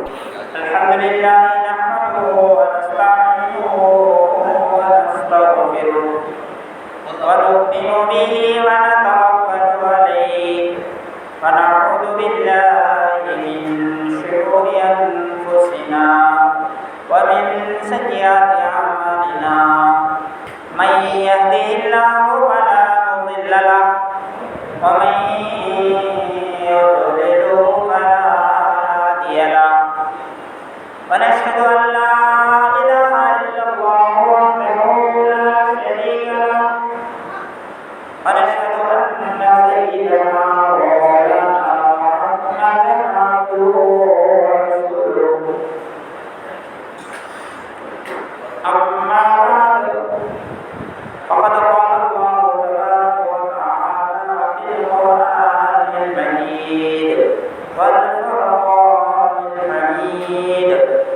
الحمد لله نحمده ونستعينه ونستغفره ونؤمن به ونتوكل عليه ونعوذ بالله من شرور أنفسنا ومن سيئات أعمالنا من يهده الله فلا مضل له ومن يضلله فلا هادي له ونشهد أن لا إله إلا الله وحده لا شريك له ونشهد أن سيدنا ومولانا محمدا عبده ورسوله أما بعد فقد قال الله تبارك وتعالى في القرآن المجيد والفرقان الحميد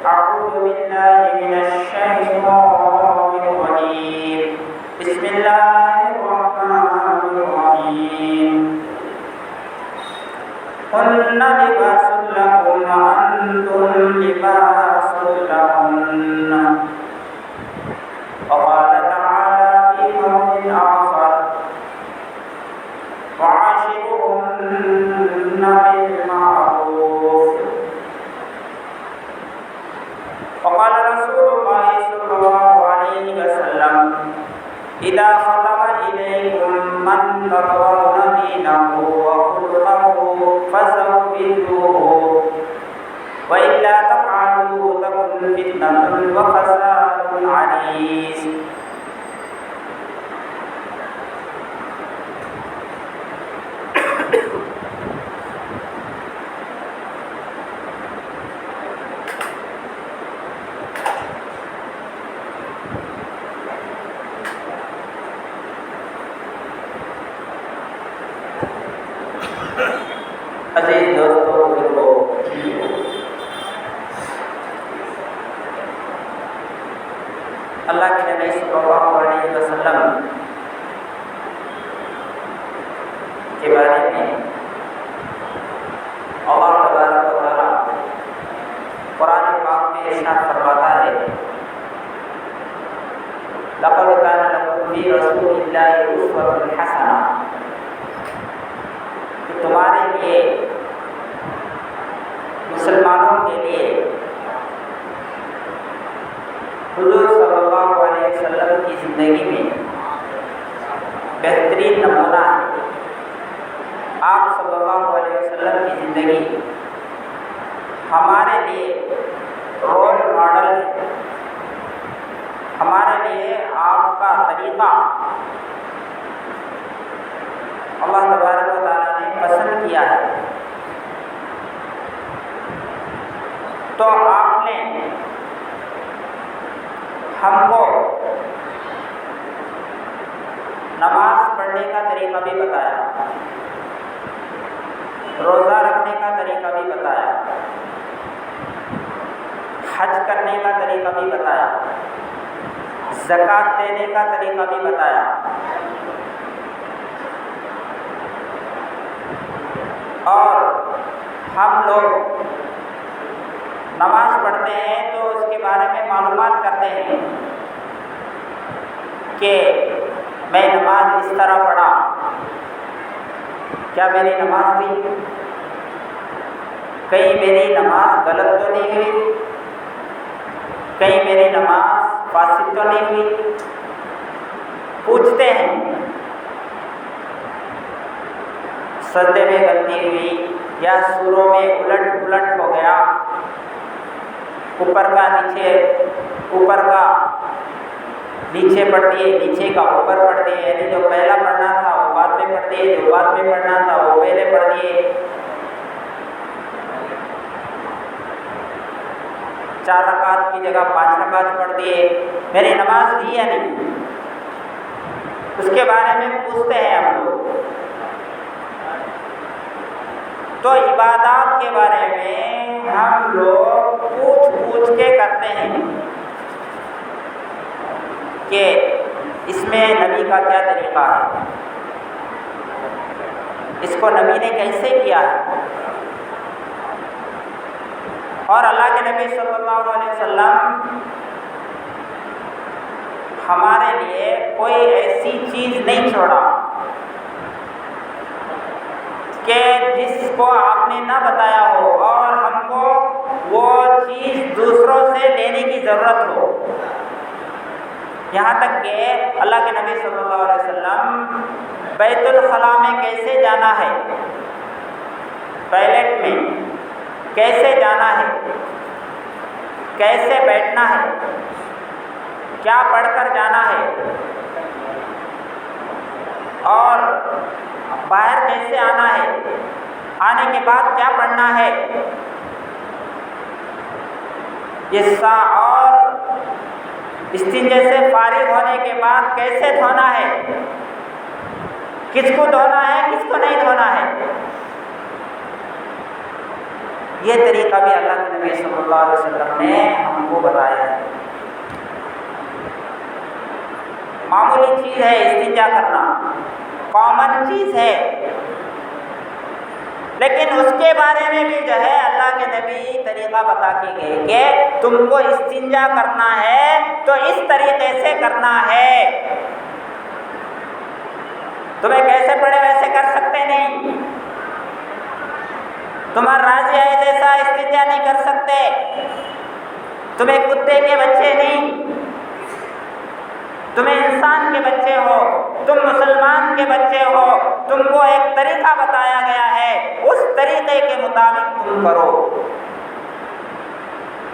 أعوذ بالله من الشيطان الرجيم بسم الله الرحمن الرحيم هن لباس لكم وأنتم لباس لهن وقال تعالى في موضع آخر وعاشروهن بالمعروف وقال رسول الله صلى الله عليه وسلم إذا خطب إليكم من ترضون دينه وخلقه فزوجوه وإلا تفعلوا تكن فتنة وفساد عريض عزیز دوستو بزرگو، اللہ کے نبی صلی اللہ علیہ وسلم کے بارے میں اللہ تبارک و تعالیٰ قرآن پاک میں ارشاد فرماتا ہے لَقَدْ كَانَ لَكُمْ فِي رَسُولِ اللَّهِ أُسْوَةٌ حَسَنَةٌ، کہ تمہارے لیے مسلمانوں کے لیے حضور صلی اللہ علیہ وسلم کی زندگی میں بہترین نمونہ ہے۔ آپ صلی اللہ علیہ وسلم کی زندگی ہمارے لیے رول ماڈل ہے، ہمارے لیے آپ کا طریقہ اللہ تبارک و تعالیٰ نے پسند کیا ہے۔ تو آپ نے ہم کو نماز پڑھنے کا طریقہ بھی بتایا، روزہ رکھنے کا طریقہ بھی بتایا، حج کرنے کا طریقہ بھی بتایا، زکوٰۃ دینے کا طریقہ بھی بتایا، اور ہم لوگ نماز پڑھتے ہیں تو اس کے بارے میں معلومات کرتے ہیں کہ میں نماز اس طرح پڑھا، کیا میری نماز ہوئی؟ کہیں میری نماز غلط تو نہیں ہوئی؟ کہیں میری نماز فاسد تو نہیں ہوئی؟ پوچھتے ہیں۔ سجدے میں غلطی ہوئی یا سوروں میں الٹ پلٹ ہو گیا، اوپر کا نیچے پڑھ دیے، نیچے کا اوپر پڑھ دیے، یعنی جو پہلا پڑھنا تھا وہ بعد میں پڑھ دیے، جو بعد میں پڑھنا تھا وہ پہلے پڑھ دیے، 4 رکعت کی جگہ 5 رکعت پڑھ دیے، میری نماز ہوئی یا نہیں؟ اس کے بارے میں پوچھتے ہیں ہم لوگ۔ تو عبادات کے بارے میں ہم لوگ پوچھ کے کرتے ہیں کہ اس میں نبی کا کیا طریقہ ہے، اس کو نبی نے کیسے کیا ہے، اور اللہ نبی صلی اللہ علیہ وسلم ہمارے لیے کوئی ایسی چیز نہیں چھوڑا کہ جس کو آپ نے نہ بتایا ہو اور ہم کو وہ چیز دوسروں سے لینے کی ضرورت ہو. یہاں تک کہ اللہ کے نبی صلی اللہ علیہ وسلم بیت الخلاء میں کیسے جانا ہے، ٹوائلٹ میں کیسے جانا ہے، کیسے بیٹھنا ہے، کیا پڑھ کر جانا ہے اور باہر کیسے آنا ہے، آنے کے بعد کیا پڑھنا ہے، اور استنجے سے فارغ ہونے کے بعد کیسے دھونا ہے، کس کو دھونا ہے کس کو نہیں دھونا ہے. یہ طریقہ بھی اللہ کے نبی صلی اللہ علیہ وسلم نے ہم کو بتایا ہے. معمولی چیز ہے استنجا کرنا، کامن چیز ہے، لیکن اس کے بارے میں بھی جو ہے اللہ کے نبی طریقہ بتا کے گئے کہ تم کو استنجا کرنا ہے تو اس طریقے سے کرنا ہے. تمہیں کیسے پڑے ویسے کر سکتے نہیں، تمہارا راضی ہے جیسا استنجا نہیں کر سکتے، تمہیں کتے کے بچے نہیں، تمہیں انسان کے بچے ہو، تم مسلمان کے بچے ہو، تم کو ایک طریقہ بتایا گیا ہے، اس طریقے کے مطابق تم کرو.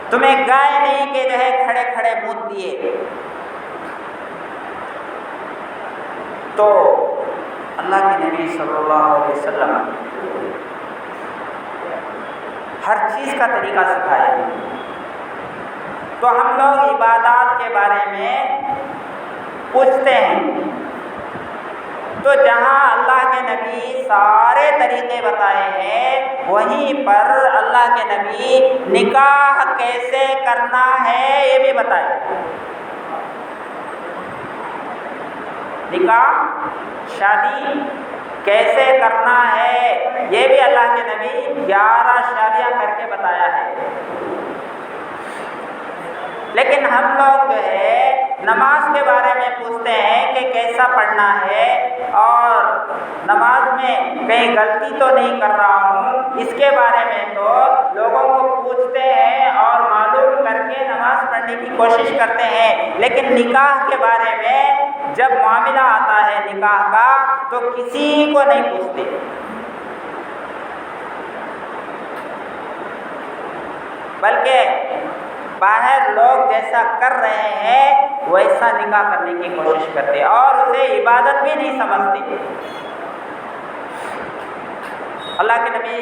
تمہیں گائے نہیں کہ جو ہے کھڑے کھڑے منہ دیے. تو اللہ کے نبی صلی اللہ علیہ وسلم ہر چیز کا طریقہ سکھایا. تو ہم لوگ عبادات کے بارے میں پوچھتے ہیں تو جہاں اللہ کے نبی سارے طریقے بتائے ہیں وہیں پر اللہ کے نبی نکاح کیسے کرنا ہے یہ بھی بتائے. نکاح شادی کیسے کرنا ہے یہ بھی اللہ کے نبی 11 شادیاں کر کے بتایا ہے. لیکن ہم لوگ جو ہے نماز کے بارے میں پوچھتے ہیں کہ کیسا پڑھنا ہے اور نماز میں کہیں غلطی تو نہیں کر رہا ہوں، اس کے بارے میں تو لوگوں کو پوچھتے ہیں اور معلوم کر کے نماز پڑھنے کی کوشش کرتے ہیں. لیکن نکاح کے بارے میں جب معاملہ آتا ہے نکاح کا تو کسی کو نہیں پوچھتے. بلکہ باہر لوگ جیسا کر رہے ہیں ویسا نکاح کرنے کی کوشش کرتے ہیں اور اسے عبادت بھی نہیں سمجھتے. اللہ کے نبی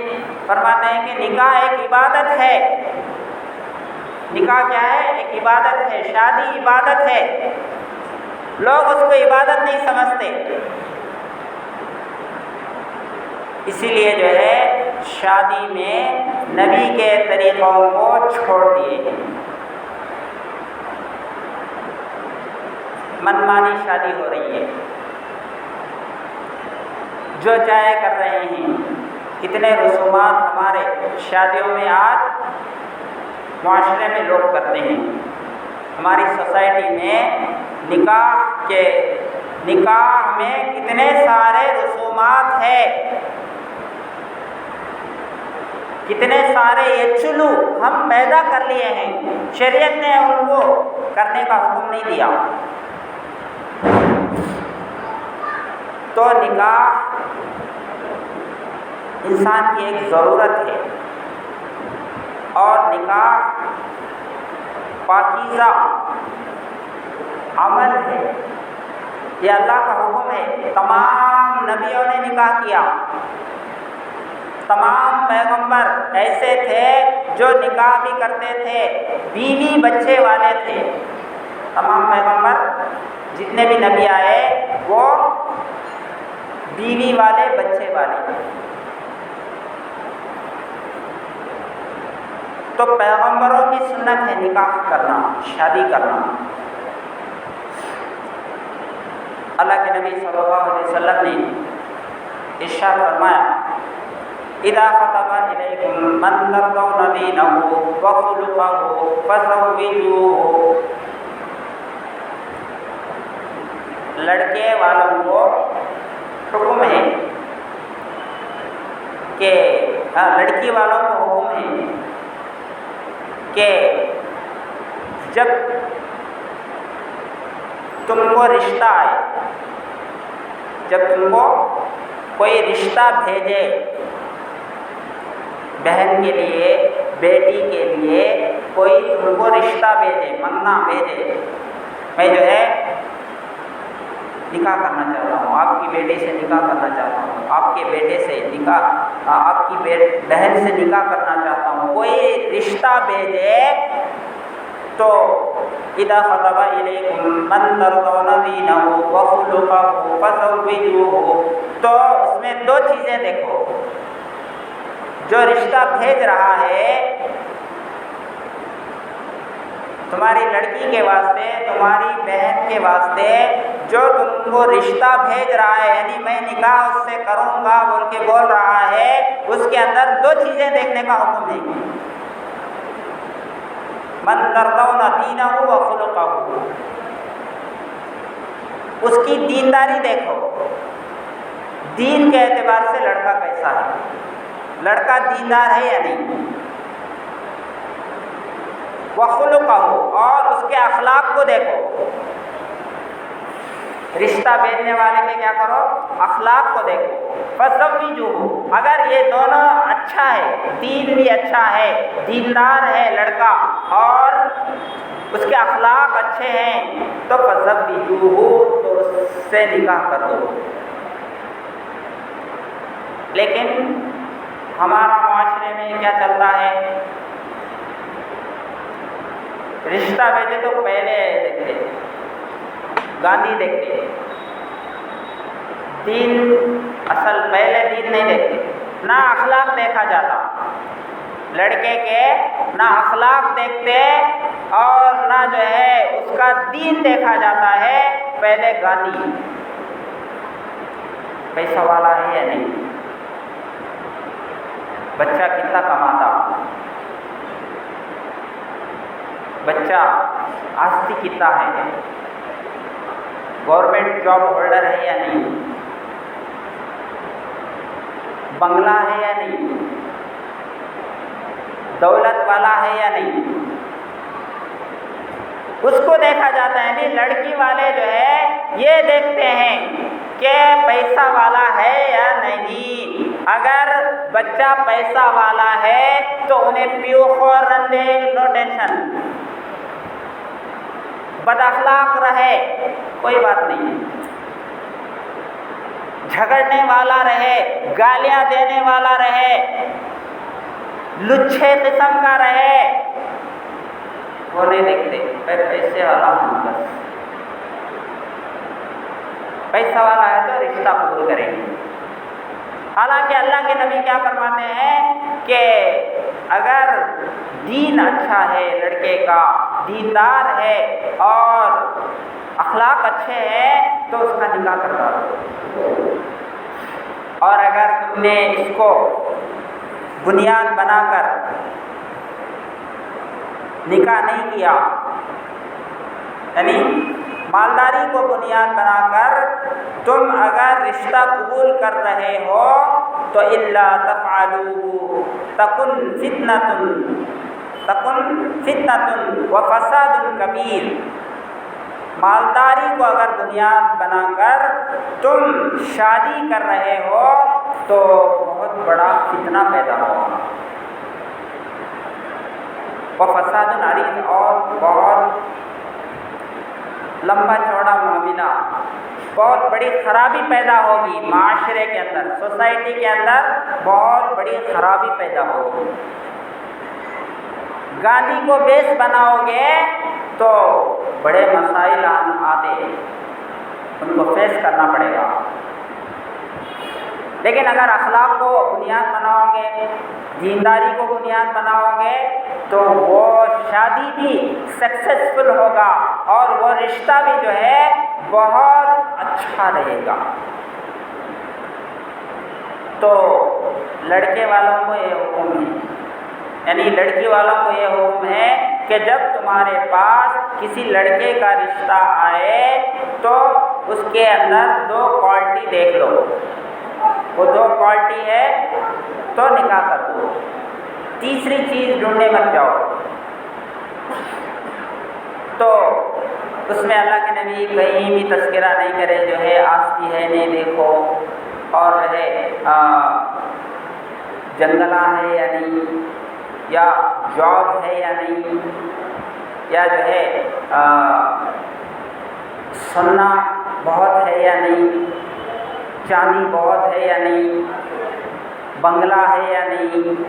فرماتے ہیں کہ نکاح ایک عبادت ہے. نکاح کیا ہے؟ ایک عبادت ہے. شادی عبادت ہے. لوگ اس کو عبادت نہیں سمجھتے، اسی لیے جو ہے شادی میں نبی کے طریقوں کو چھوڑ دیے. منمانی شادی ہو رہی ہے، جو چاہے کر رہے ہیں. کتنے رسومات ہمارے شادیوں میں آج معاشرے میں لوگ کرتے ہیں. ہماری سوسائٹی میں نکاح میں کتنے سارے رسومات ہیں، کتنے سارے یہ چلو ہم پیدا کر لیے ہیں. شریعت نے ان کو کرنے کا حکم نہیں دیا. تو نکاح انسان کی ایک ضرورت ہے اور نکاح پاکیزہ عمل ہے. یہ اللہ کا حکم ہے. تمام نبیوں نے نکاح کیا. تمام پیغمبر ایسے تھے جو نکاح بھی کرتے تھے، بیوی بچے والے تھے. تمام پیغمبر جتنے بھی نبی آئے وہ بیوی والے بچے والے. تو پیغمبروں کی سنت ہے نکاح کرنا، شادی کرنا. اللہ کے نبی صلی اللہ علیہ وسلم نے ارشاد فرمایا اذا خطب الیکم من ترضون دینہ وخلقہ فزوجوہ. لڑکے والوں کو حکم ہے کہ لڑکی والوں کو حکم ہے کہ جب تم کو رشتہ آئے، جب تم کو کوئی رشتہ بھیجے، بہن کے لیے، بیٹی کے لیے کوئی تم کو رشتہ بھیجے، منگنا بھیجے، میں جو ہے نکاح کرنا چاہتا ہوں، آپ کی بیٹے سے نکاح کرنا چاہتا ہوں، آپ کے بیٹے سے نکاح، آپ کی بہن سے نکاح کرنا چاہتا ہوں، کوئی رشتہ بھیجے تو اذا خطب الیکم من ترضون دینہ وخلقہ فزوجوہ. تو اس میں دو چیزیں دیکھو، جو رشتہ بھیج رہا ہے تمہاری لڑکی کے واسطے، تمہاری بہن کے واسطے، جو تم کو رشتہ بھیج رہا ہے، یعنی میں نکاح اس سے کروں گا بول کے بول رہا ہے، اس کے اندر دو چیزیں دیکھنے کا حکم ہے. من ترضون دینہ وخلقہ، اس کی دینداری دیکھو، دین کے اعتبار سے لڑکا کیسا ہے، لڑکا دیندار ہے یا نہیں. وخلقہ، اور اس کے اخلاق کو دیکھو. رشتہ بھیجنے والے کے کیا کرو، اخلاق کو دیکھو. فزوجوہ، اگر یہ دونوں اچھا ہے، دین بھی اچھا ہے، دیندار ہے لڑکا اور اس کے اخلاق اچھے ہیں، تو فزوجوہ، تو اس سے نکاح کر دو. لیکن ہمارا معاشرے میں کیا چلتا ہے، رشتہ بھیجے تو پہلے دیکھتے، گاندھی دیکھتے، دین اصل پہلے دین نہیں دیکھتے، نہ اخلاق دیکھا جاتا لڑکے کے، نہ اخلاق دیکھتے اور نہ جو ہے اس کا دین دیکھا جاتا ہے. پہلے گاندھی پیسہ والا ہے یا نہیں، بچہ کتنا کماتا، بچہ آستی کتنا ہے، گورنمنٹ جاب ہولڈر ہے یا نہیں، بنگلہ ہے یا نہیں، دولت والا ہے یا نہیں، اس کو دیکھا جاتا ہے. نہیں، لڑکی والے جو ہے یہ دیکھتے ہیں کہ پیسہ والا ہے یا نہیں. اگر بچہ پیسہ والا ہے تو انہیں پیو خور رندے، نو ٹینشن، بد اخلاق رہے کوئی بات نہیں، جھگڑنے والا رہے، گالیاں دینے والا رہے، لچھے قسم کا رہے، وہ نہیں دیکھتے. پیسے والا ہوں، بس پیسہ والا ہے تو رشتہ قبول کریں گے. حالانکہ اللہ کے نبی کیا فرماتے ہیں کہ اگر دین اچھا ہے لڑکے کا، دیندار ہے اور اخلاق اچھے ہیں تو اس کا نکاح کروا دو. اور اگر تم نے اس کو بنیاد بنا کر نکاح نہیں کیا، یعنی مالداری کو بنیاد بنا کر تم اگر رشتہ قبول کر رہے ہو تو الا تفعلوا تکن فتنۃ وفساد کبیر. مالداری کو اگر بنیاد بنا کر تم شادی کر رہے ہو تو بہت بڑا فتنہ پیدا ہوگا، وفساد عریض، اور بہت لمبا چوڑا معاملہ، بہت بڑی خرابی پیدا ہوگی معاشرے کے اندر، سوسائٹی کے اندر بہت بڑی خرابی پیدا ہوگی. گاندھی کو بیس بناؤ گے تو بڑے مسائل آتے، ان کو فیس کرنا پڑے گا. لیکن اگر اخلاق کو بنیاد بناؤ گے، دینداری کو بنیاد بناؤ گے تو وہ شادی بھی سکسیسفل ہوگا اور وہ رشتہ بھی جو ہے بہت اچھا رہے گا. تو لڑکے والوں کو یہ حکم ہے، یعنی لڑکی والوں کو یہ حکم ہے کہ جب تمہارے پاس کسی لڑکے کا رشتہ آئے تو اس کے اندر 2 کوالٹی دیکھ لو، وہ 2 کوالٹی ہے تو نکاح کر دو، تیسری چیز ڈھونڈنے مت جاؤ۔ تو اس میں اللہ کے نبی کہیں بھی تذکرہ نہیں کرے جو ہے آستی ہے نہیں دیکھو، اور جو ہے جنگلہ ہے یا نہیں، یا جاب ہے یا نہیں، یا جو ہے سونا بہت ہے یا نہیں، چاندی بہت ہے یا نہیں، بنگلہ ہے یا نہیں،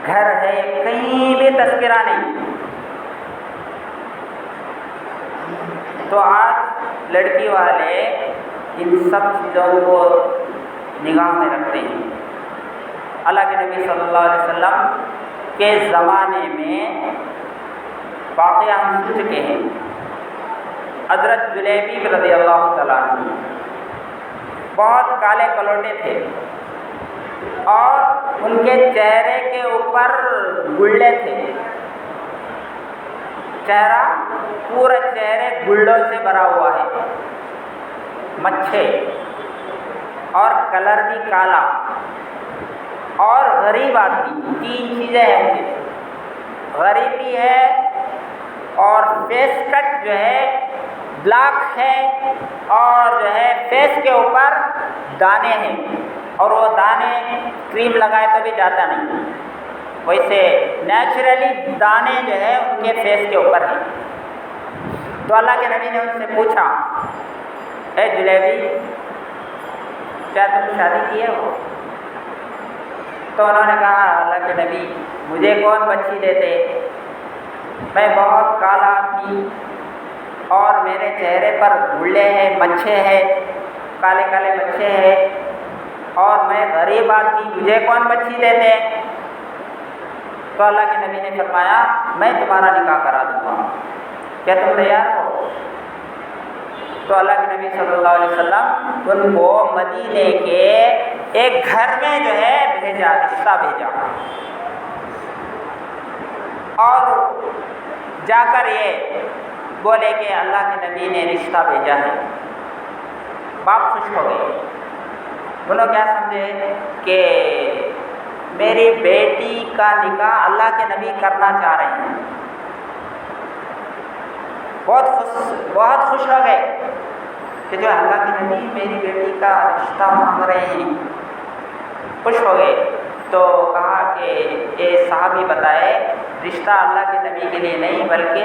گھر ہے، کہیں بھی تذکرہ نہیں۔ تو آج لڑکی والے ان سب چیزوں کو نگاہ میں رکھتے ہیں۔ اللہ کے نبی صلی اللہ علیہ وسلم کے زمانے میں واقعہ ہم سن چکے ہیں، حضرت جلیبی رضی اللہ تعالیٰ عنہ بہت کالے کلوٹے تھے اور ان کے چہرے کے اوپر گلے تھے، چہرہ پورا چہرے گلوں سے بھرا ہوا ہے، مچھے اور کلر بھی کالا، اور غریب آدمی، 3 چیزیں ہیں ان کے، غریبی ہے اور فیس کٹ جو ہے بلیک ہے، اور جو ہے فیس کے اوپر دانے ہیں، اور وہ دانے کریم لگائے تو بھی جاتا نہیں، ویسے نیچرلی دانے جو ہے ان کے فیس کے اوپر ہیں۔ تو اللہ کے نبی نے ان سے پوچھا، اے جلیبی کیا تم شادی کیے ہو؟ تو انہوں نے کہا اللہ کے نبی مجھے کون بچی دیتے، میں بہت کالا آدمی اور میرے چہرے پر گلے ہیں، مچھے ہیں، کالے کالے مچھے ہیں، اور میں غریب آدمی، مجھے کون بچی دیتے؟ تو اللہ کے نبی نے فرمایا میں تمہارا نکاح کرا دوں گا، کیا تم تیار ہو؟ تو اللہ کے نبی صلی اللہ علیہ وسلم ان کو مدینے کے ایک گھر میں جو ہے بھیجا، رشتہ بھیجا، اور جا کر یہ بولے کہ اللہ کے نبی نے رشتہ بھیجا ہے۔ باپ خوش ہو گئے، انہوں کیا سمجھے کہ میری بیٹی کا نکاح اللہ کے نبی کرنا چاہ رہے ہیں، بہت خوش ہو گئے کہ جو اللہ کے نبی میری بیٹی کا رشتہ مانگ رہے ہیں، خوش ہو گئے۔ تو کہا کہ یہ صحابی بتائے رشتہ اللہ کے نبی کے لیے نہیں بلکہ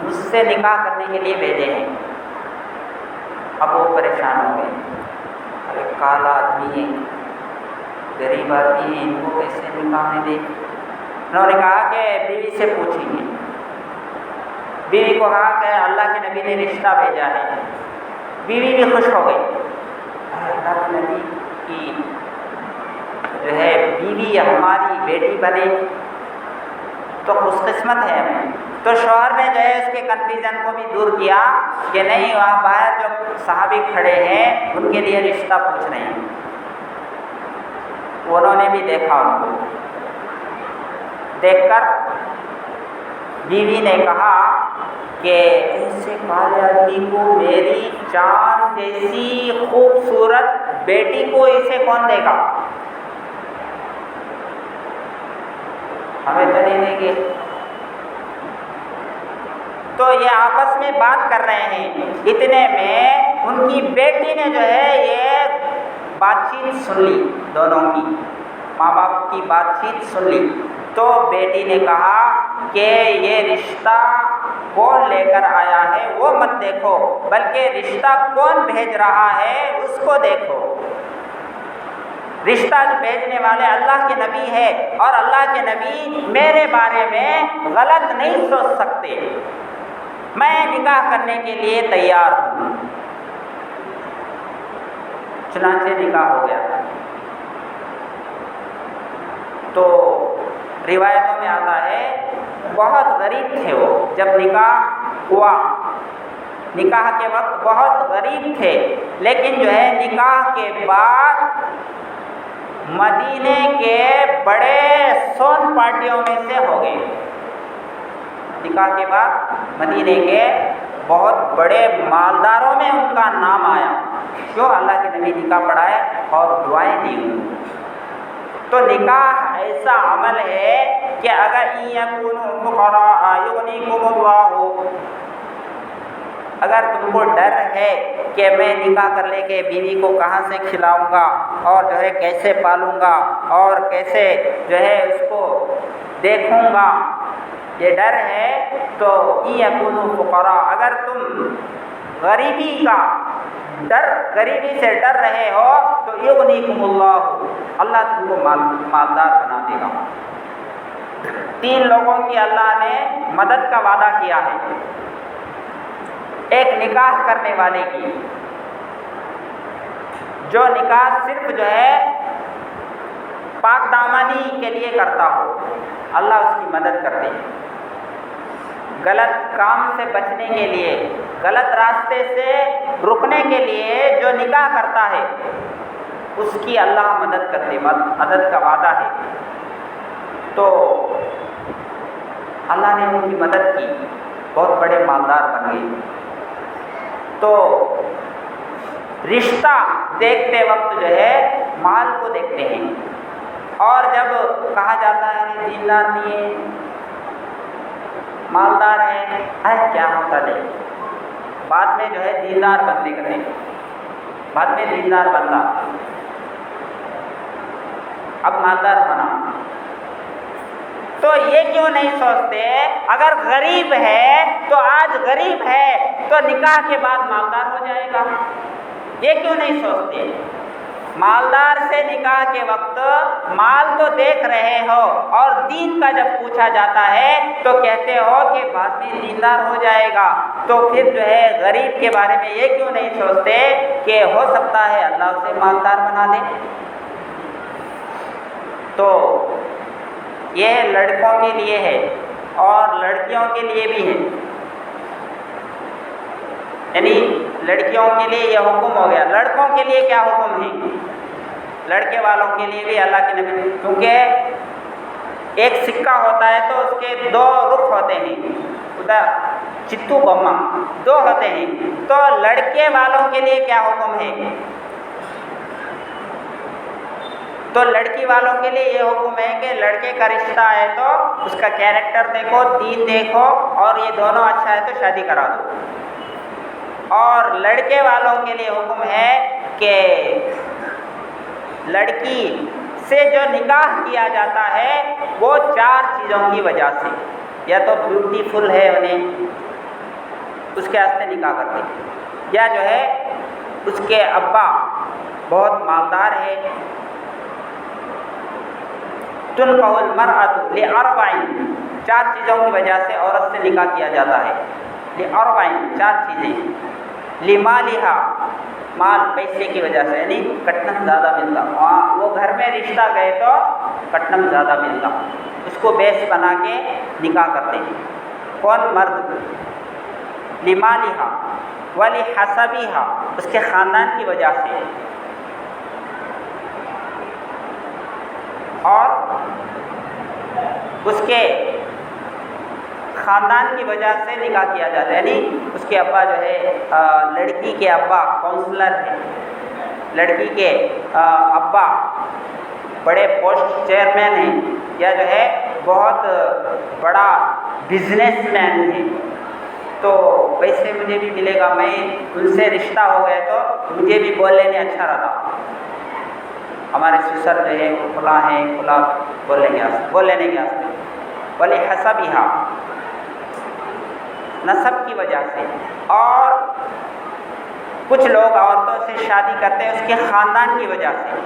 مجھ سے نکاح کرنے کے لیے بھیجے ہیں۔ اب وہ پریشان ہو گئے، ارے کالا آدمی ہے، غریب آدمی ہے، ان کو کیسے نکاح میں دے؟ انہوں نے کہا کہ بیوی سے پوچھیں گے۔ بیوی کو کہا کہ اللہ کے نبی نے رشتہ بھیجا ہے۔ بیوی بھی خوش ہو گئی، اللہ کے نبی کی جو ہے بیوی ہماری بیٹی بنے تو خوش قسمت ہے ہمیں۔ تو شوہر نے جو ہے اس کے کنفیوژن کو بھی دور کیا کہ نہیں، وہاں باہر جو صحابی کھڑے ہیں ان کے لیے رشتہ پوچھ رہے ہیں۔ انہوں نے بھی دیکھا، ان کو دیکھ کر بیوی نے کہا کہ ایسے کالے آدمی کو میری چاند جیسی خوبصورت بیٹی کو اسے کون دے گا؟ ہمیں تو نہیں دیں گے۔ تو یہ آپس میں بات کر رہے ہیں، اتنے میں ان کی بیٹی نے جو ہے یہ بات چیت سن لی، دونوں کی ماں باپ کی بات چیت سن لی۔ تو بیٹی نے کہا کہ یہ رشتہ کون لے کر آیا ہے وہ مت دیکھو، بلکہ رشتہ کون بھیج رہا ہے اس کو دیکھو۔ رشتہ بھیجنے والے اللہ کے نبی ہے، اور اللہ کے نبی میرے بارے میں غلط نہیں سوچ سکتے، میں نکاح کرنے کے لیے تیار ہوں۔ چنانچہ نکاح ہو گیا۔ تو روایتوں میں آتا ہے بہت غریب تھے وہ جب نکاح ہوا، نکاح کے وقت بہت غریب تھے، لیکن جو ہے نکاح کے بعد مدینے کے بڑے سون پارٹیوں میں سے ہو گئے۔ نکاح کے بعد مدینے کے بہت بڑے مالداروں میں ان کا نام آیا، کیوں؟ اللہ کے نبی نکاح پڑھائے اور دعائیں دی ان کو۔ تو نکاح ایسا عمل ہے کہ اگر ان یکونوا فقراء یغنیکم اللہ، اگر تم کو ڈر ہے کہ میں نکاح کر لے کے بیوی کو کہاں سے کھلاؤں گا اور جو ہے کیسے پالوں گا اور کیسے جو ہے اس کو دیکھوں گا، یہ ڈر ہے، تو ان یکونوا فقراء، اگر تم غریبی کا ڈر، غریبی سے ڈر رہے ہو تو یغنیکم اللہ، اللہ تم کو مالدار بنا دے گا۔ 3 لوگوں کی اللہ نے مدد کا وعدہ کیا ہے۔ ایک نکاح کرنے والے کی، جو نکاح صرف جو ہے پاک دامنی کے لیے کرتا ہو، اللہ اس کی مدد کرتے ہیں۔ غلط کام سے بچنے کے لیے، غلط راستے سے رکنے کے لیے جو نکاح کرتا ہے اس کی اللہ مدد کرتے، مدد کا وعدہ ہے۔ تو اللہ نے ان کی مدد کی، بہت بڑے مالدار بن گئے۔ تو رشتہ دیکھتے وقت جو ہے مال کو دیکھتے ہیں، اور جب کہا جاتا ہے ارے دیندار نہیں ہے، مالدار ہے، کیا ہوتا نہیں، بعد میں جو ہے دیندار بننے کا نہیں، بعد میں دیندار بننا، اب مالدار بنا۔ تو یہ کیوں نہیں سوچتے اگر غریب ہے تو آج غریب ہے تو نکاح کے بعد مالدار ہو جائے گا؟ یہ کیوں نہیں سوچتے؟ مالدار سے نکاح کے وقت مال تو دیکھ رہے ہو، اور دین کا جب پوچھا جاتا ہے تو کہتے ہو کہ بعد میں دیندار ہو جائے گا، تو پھر جو ہے غریب کے بارے میں یہ کیوں نہیں سوچتے کہ ہو سکتا ہے اللہ اسے مالدار بنا دے؟ تو یہ لڑکوں کے لیے ہے اور لڑکیوں کے لیے بھی ہے، یعنی لڑکیوں کے لیے یہ حکم ہو گیا۔ لڑکوں کے لیے کیا حکم ہے؟ لڑکے والوں کے لیے بھی اللہ کے نبی، کیونکہ ایک سکہ ہوتا ہے تو اس کے 2 رخ ہوتے ہیں، ادھر چتو بما 2 ہوتے ہیں، تو لڑکے والوں کے لیے کیا حکم ہے؟ تو لڑکی والوں کے لیے یہ حکم ہے کہ لڑکے کا رشتہ ہے تو اس کا کیریکٹر دیکھو، دین دیکھو، اور یہ دونوں اچھا ہے تو شادی کرا دو۔ اور لڑکے والوں کے لیے حکم ہے کہ لڑکی سے جو نکاح کیا جاتا ہے وہ 4 چیزوں کی وجہ سے، یا تو بیوٹیفل ہے انہیں، اس کے واسطے نکاح کرتے، یا جو ہے اس کے ابا بہت مالدار ہے۔ تنکح المرأة لأربع، 4 چیزوں کی وجہ سے عورت سے نکاح کیا جاتا ہے۔ لأربع، 4 چیزیں۔ لمالہا، مال پیسے کی وجہ سے، یعنی کٹنم زیادہ ملتا، وہ گھر میں رشتہ گئے تو کٹنم زیادہ ملتا، اس کو بیس بنا کے نکاح کرتے ہیں۔ کون؟ مرد۔ لمالہا ولحسبہا، اس کے خاندان کی وجہ سے، اور اس کے خاندان کی وجہ سے نکاح کیا جاتا ہے، یعنی اس کے ابا جو ہے، لڑکی کے ابا کونسلر ہے، لڑکی کے ابا بڑے پوسٹ چیئرمین ہیں، یا جو ہے بہت بڑا بزنس مین ہے، تو پیسے مجھے بھی ملے گا، میں ان سے رشتہ ہو گئے تو مجھے بھی بول لینے اچھا رہتا، ہمارے سسر جو ہے فلاں ہیں، فلاں بول لینے کے واسطے۔ ولحسبہا، نسب کی وجہ سے، اور کچھ لوگ عورتوں سے شادی کرتے ہیں اس کے خاندان کی وجہ سے،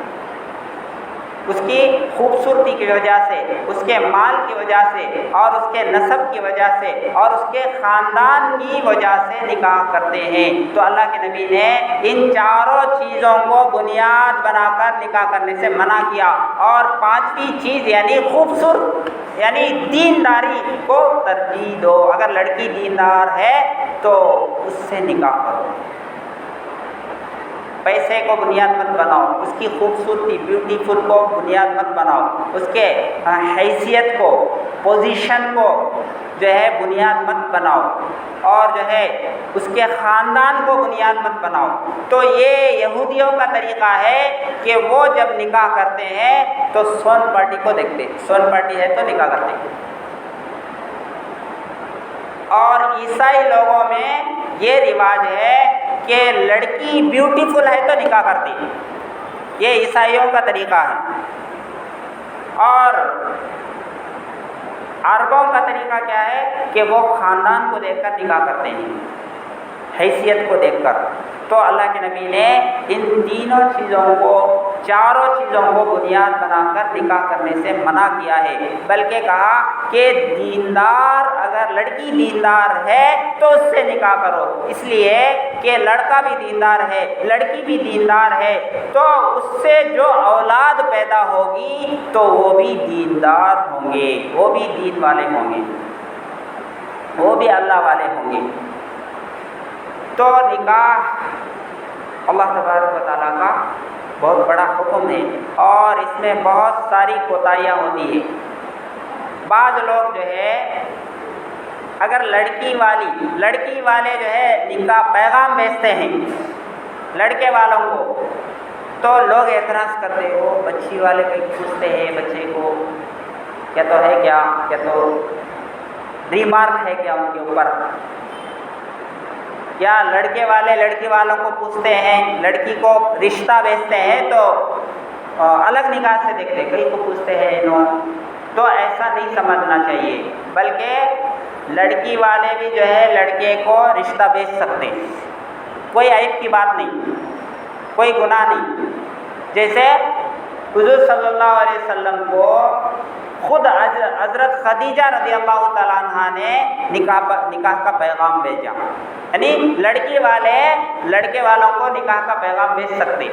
اس کی خوبصورتی کی وجہ سے، اس کے مال کی وجہ سے، اور اس کے نسب کی وجہ سے، اور اس کے خاندان کی وجہ سے نکاح کرتے ہیں۔ تو اللہ کے نبی نے ان 4 چیزوں کو بنیاد بنا کر نکاح کرنے سے منع کیا، اور 5ویں چیز یعنی خوبصورت، یعنی دینداری کو ترجیح دو۔ اگر لڑکی دیندار ہے تو اس سے نکاح کرو۔ پیسے کو بنیاد مت بناؤ، اس کی خوبصورتی بیوٹیفل کو بنیاد مت بناؤ، اس کے حیثیت کو، پوزیشن کو جو ہے بنیاد مت بناؤ، اور جو ہے اس کے خاندان کو بنیاد مت بناؤ۔ تو یہ یہودیوں کا طریقہ ہے کہ وہ جب نکاح کرتے ہیں تو سون پارٹی کو دیکھتے ہیں، سون پارٹی ہے تو نکاح کرتے ہیں۔ اور عیسائی لوگوں میں یہ رواج ہے کہ لڑکی بیوٹیفل ہے تو نکاح کرتی ہے، یہ عیسائیوں کا طریقہ ہے۔ اور عربوں کا طریقہ کیا ہے کہ وہ خاندان کو دیکھ کر نکاح کرتے ہیں، حیثیت کو دیکھ کر۔ تو اللہ کے نبی نے ان تینوں چیزوں کو، چاروں چیزوں کو بنیاد بنا کر نکاح کرنے سے منع کیا ہے، بلکہ کہا کہ دیندار، اگر لڑکی دیندار ہے تو اس سے نکاح کرو، اس لیے کہ لڑکا بھی دیندار ہے، لڑکی بھی دیندار ہے، تو اس سے جو اولاد پیدا ہوگی تو وہ بھی دیندار ہوں گے، وہ بھی دین والے ہوں گے، وہ بھی اللہ والے ہوں گے۔ تو نکاح اللہ تبارک و تعالیٰ کا بہت بڑا حکم ہے، اور اس میں بہت ساری کوتاہیاں ہوتی ہیں۔ بعض لوگ جو ہے اگر لڑکی والے جو ہے نکاح پیغام بھیجتے ہیں لڑکے والوں کو، تو لوگ اعتراض کرتے ہو، بچی والے پوچھتے ہیں بچے کو کیا تو ہے، کیا تو ریمارک ہے کیا ان کے اوپر، یا لڑکے والے لڑکی والوں کو پوچھتے ہیں، لڑکی کو رشتہ بھیجتے ہیں تو الگ نگاہ سے دیکھتے ہیں، کئی کو پوچھتے ہیں نو، تو ایسا نہیں سمجھنا چاہیے، بلکہ لڑکی والے بھی جو ہے لڑکے کو رشتہ بھیج سکتے ہیں، کوئی عیب کی بات نہیں، کوئی گناہ نہیں۔ جیسے حضور صلی اللہ علیہ وسلم کو خود حضرت خدیجہ رضی اللہ تعالیٰ عنہ نے نکاح کا پیغام بھیجا، یعنی لڑکی والے لڑکے والوں کو نکاح کا پیغام بھیج سکتے،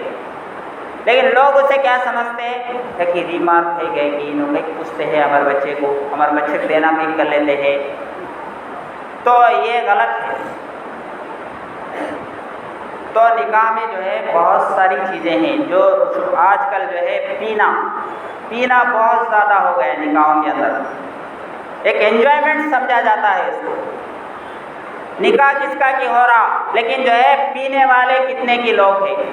لیکن لوگ اسے کیا سمجھتے ہیں کہ ریمارک ہے گئے کہ انہوں نے پوچھتے ہیں ہمارے بچے کو، ہمارے بچے کو دینا بھی کر لیتے ہیں، تو یہ غلط ہے۔ تو نکاح میں جو ہے بہت ساری چیزیں ہیں، جو آج کل جو ہے پینا بہت زیادہ ہو گیا ہے نکاحوں کے اندر، ایک انجوائمنٹ سمجھا جاتا ہے اس کو، نکاح کس کا کی ہو رہا، لیکن جو ہے پینے والے کتنے کی لوگ ہیں،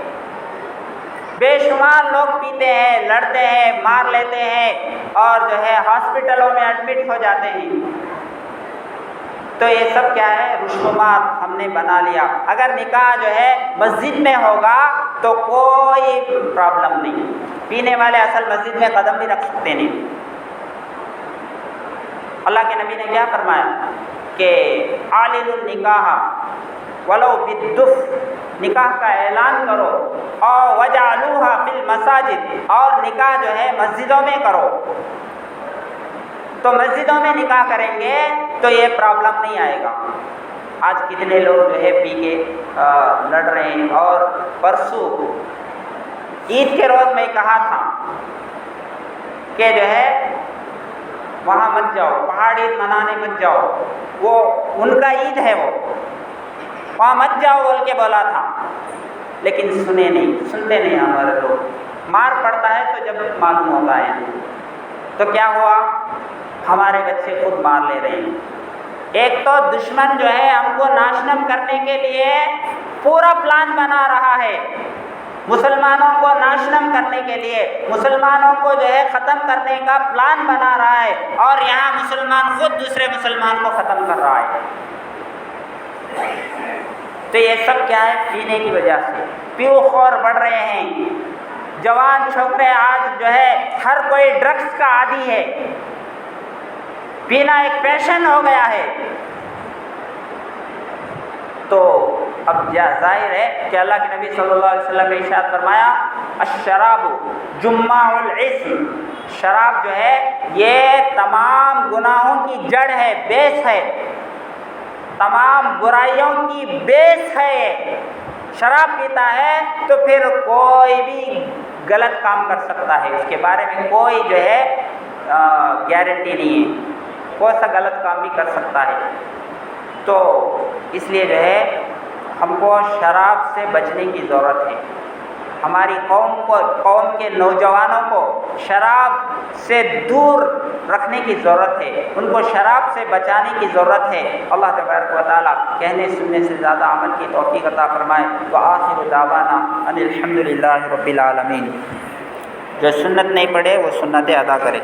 بے شمار لوگ پیتے ہیں، لڑتے ہیں، مار لیتے ہیں، اور جو ہے ہاسپٹلوں میں ایڈمٹ ہو جاتے ہیں۔ تو یہ سب کیا ہے، رسومات ہم نے بنا لیا۔ اگر نکاح جو ہے مسجد میں ہوگا تو کوئی پرابلم نہیں، پینے والے اصل مسجد میں قدم بھی رکھ سکتے نہیں۔ اللہ کے نبی نے کیا فرمایا کہ اعلنوا النکاح ولو بالدف، نکاح کا اعلان کرو، اور وجعلوها فی المساجد، اور نکاح جو ہے مسجدوں میں کرو۔ تو مسجدوں میں نکاح کریں گے تو یہ پرابلم نہیں آئے گا۔ آج کتنے لوگ جو ہے پی کے لڑ رہے ہیں، اور پرسوں عید کے روز میں کہا تھا کہ جو ہے وہاں مت جاؤ، پہاڑ عید منانے مت جاؤ، وہ ان کا عید ہے، وہ وہاں مت جاؤ بول کے بولا تھا، لیکن سنتے نہیں ہمارے لوگ۔ مار پڑتا ہے تو جب معلوم ہوتا ہے، تو کیا ہوا، ہمارے بچے خود مار لے رہے ہیں۔ ایک تو دشمن جو ہے ہم کو ناشنم کرنے کے لیے پورا پلان بنا رہا ہے، مسلمانوں کو ناشنم کرنے کے لیے، مسلمانوں کو جو ہے ختم کرنے کا پلان بنا رہا ہے، اور یہاں مسلمان خود دوسرے مسلمان کو ختم کر رہا ہے۔ تو یہ سب کیا ہے، پینے کی وجہ سے پیو خور بڑھ رہے ہیں، جوان چھوکرے آج جو ہے ہر کوئی ڈرگس کا عادی ہے، پینا ایک فیشن ہو گیا ہے۔ تو اب ظاہر ہے کہ اللہ کے نبی صلی اللہ علیہ وسلم نے ارشاد فرمایا الشراب جماع الاسم، شراب جو ہے یہ تمام گناہوں کی جڑ ہے، بیس ہے، تمام برائیوں کی بیس ہے۔ شراب پیتا ہے تو پھر کوئی بھی غلط کام کر سکتا ہے، اس کے بارے میں کوئی جو ہے گارنٹی نہیں ہے، کوئی سا غلط کام بھی کر سکتا ہے۔ تو اس لیے جو ہے ہم کو شراب سے بچنے کی ضرورت ہے۔ ہماری قوم کے نوجوانوں کو شراب سے دور رکھنے کی ضرورت ہے، ان کو شراب سے بچانے کی ضرورت ہے۔ اللہ تبارک و تعالیٰ کہنے سننے سے زیادہ عمل کی توفیق عطا فرمائے۔ وآخر دعوانا ان الحمد للہ رب العالمین۔ جو سنت نہیں پڑھے وہ سنتیں ادا کرے۔